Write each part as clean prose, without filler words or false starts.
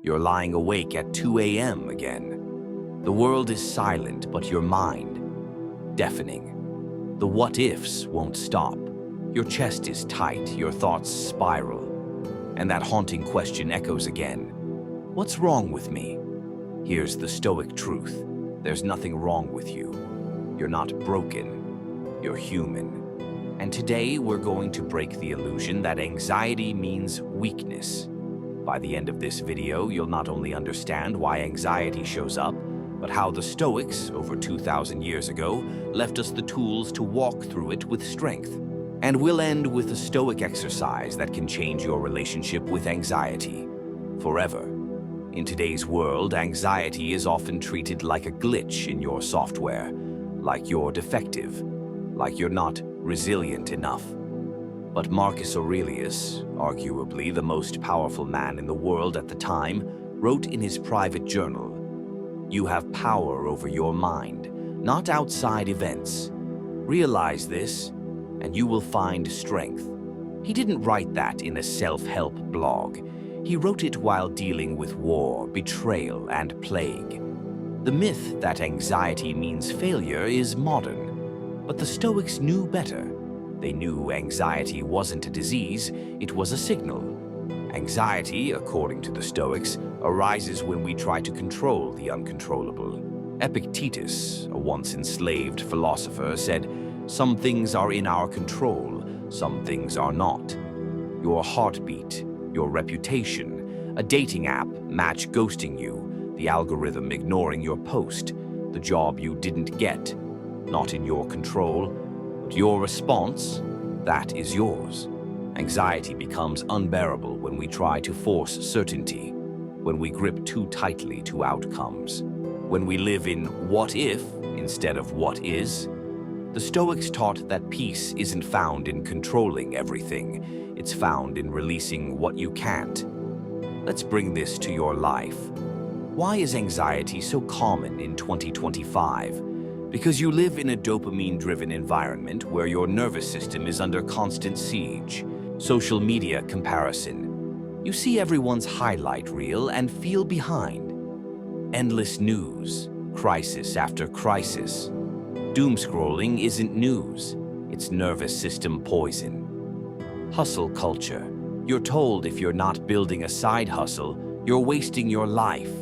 You're lying awake at 2 a.m. again. The world is silent, but your mind, deafening. The what-ifs won't stop. Your chest is tight, your thoughts spiral. And that haunting question echoes again. What's wrong with me? Here's the Stoic truth. There's nothing wrong with you. You're not broken. You're human. And today we're going to break the illusion that anxiety means weakness. By the end of this video, you'll not only understand why anxiety shows up, but how the Stoics, over 2,000 years ago, left us the tools to walk through it with strength. And we'll end with a Stoic exercise that can change your relationship with anxiety forever. In today's world, anxiety is often treated like a glitch in your software, like you're defective, like you're not resilient enough. But Marcus Aurelius, arguably the most powerful man in the world at the time, wrote in his private journal, "You have power over your mind, not outside events. Realize this, and you will find strength." He didn't write that in a self-help blog. He wrote it while dealing with war, betrayal, and plague. The myth that anxiety means failure is modern, but the Stoics knew better. They knew anxiety wasn't a disease, it was a signal. Anxiety, according to the Stoics, arises when we try to control the uncontrollable. Epictetus, a once enslaved philosopher, said, "Some things are in our control, some things are not." Your heartbeat, your reputation, a dating app match ghosting you, the algorithm ignoring your post, the job you didn't get, not in your control, but your response, that is yours. Anxiety becomes unbearable when we try to force certainty, when we grip too tightly to outcomes, when we live in what if instead of what is. The Stoics taught that peace isn't found in controlling everything, it's found in releasing what you can't. Let's bring this to your life. Why is anxiety so common in 2025? Because you live in a dopamine-driven environment where your nervous system is under constant siege. Social media comparison. You see everyone's highlight reel and feel behind. Endless news, crisis after crisis. Doom scrolling isn't news, it's nervous system poison. Hustle culture. You're told if you're not building a side hustle, you're wasting your life.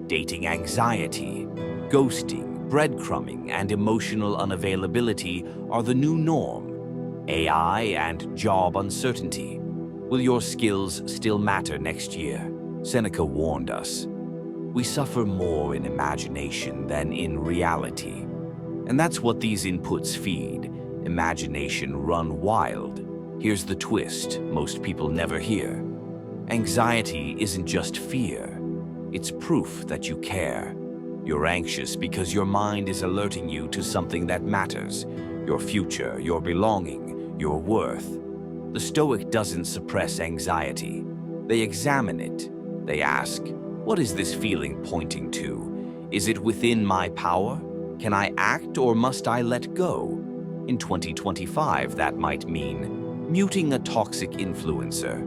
Dating anxiety, ghosting, breadcrumbing, and emotional unavailability are the new norm. AI and job uncertainty. Will your skills still matter next year? Seneca warned us. We suffer more in imagination than in reality. And that's what these inputs feed. Imagination run wild. Here's the twist most people never hear. Anxiety isn't just fear. It's proof that you care. You're anxious because your mind is alerting you to something that matters. Your future, your belonging, your worth. The Stoic doesn't suppress anxiety. They examine it. They ask, what is this feeling pointing to? Is it within my power? Can I act or must I let go? In 2025, that might mean muting a toxic influencer,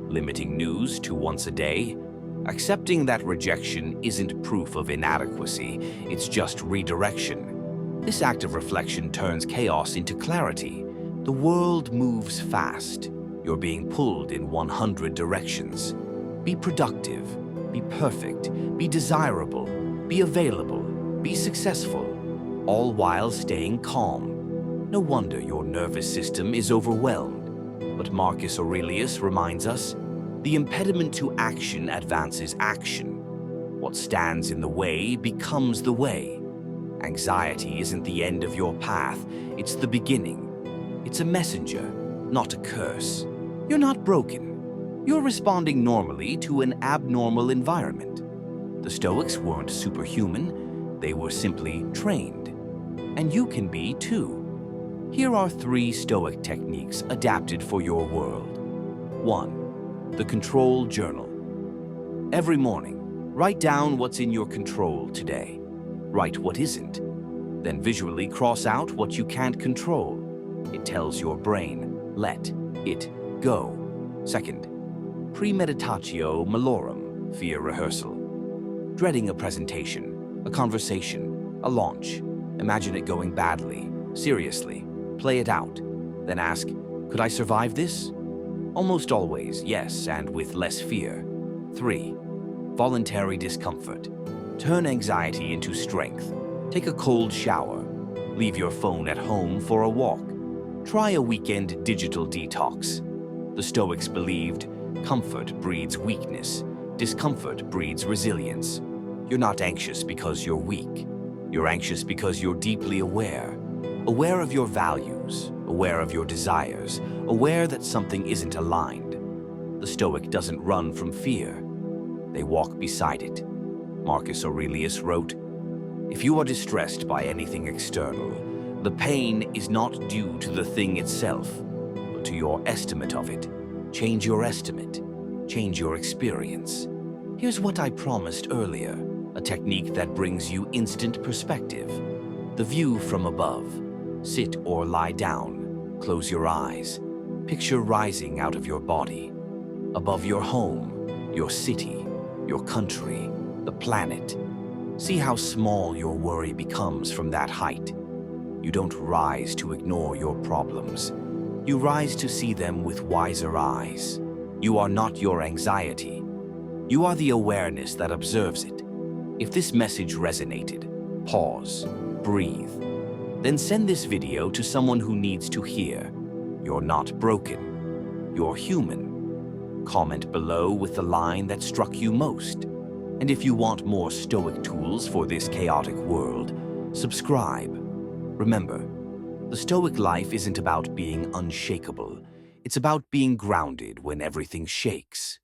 limiting news to once a day, accepting that rejection isn't proof of inadequacy, it's just redirection. This act of reflection turns chaos into clarity. The world moves fast. You're being pulled in 100 directions. Be productive, be perfect, be desirable, be available, be successful, all while staying calm. No wonder your nervous system is overwhelmed. But Marcus Aurelius reminds us, the impediment to action advances action. What stands in the way becomes the way. Anxiety isn't the end of your path, it's the beginning. It's a messenger, not a curse. You're not broken. You're responding normally to an abnormal environment. The Stoics weren't superhuman, they were simply trained. And you can be too. Here are 3 Stoic techniques adapted for your world. 1. The Control Journal. Every morning, write down what's in your control today. Write what isn't. Then visually cross out what you can't control. It tells your brain, let it go. 2. Premeditatio malorum. fear rehearsal. Dreading a presentation, a conversation, a launch. Imagine it going badly. Seriously, play it out. Then ask, could I survive this? Almost always, yes, and with less fear. 3. Voluntary discomfort. Turn anxiety into strength. Take a cold shower. Leave your phone at home for a walk. Try a weekend digital detox. The Stoics believed comfort breeds weakness. Discomfort breeds resilience. You're not anxious because you're weak. You're anxious because you're deeply aware. Aware of your values, aware of your desires, aware that something isn't aligned. The Stoic doesn't run from fear. They walk beside it. Marcus Aurelius wrote, "If you are distressed by anything external, the pain is not due to the thing itself, but to your estimate of it. Change your estimate. Change your experience." Here's what I promised earlier, a technique that brings you instant perspective. The view from above. Sit or lie down. Close your eyes. Picture rising out of your body. Above your home, your city, your country, the planet. See how small your worry becomes from that height. You don't rise to ignore your problems. You rise to see them with wiser eyes. You are not your anxiety. You are the awareness that observes it. If this message resonated, pause, breathe. Then send this video to someone who needs to hear. You're not broken. You're human. Comment below with the line that struck you most. And if you want more Stoic tools for this chaotic world, subscribe. Remember, the Stoic life isn't about being unshakable. It's about being grounded when everything shakes.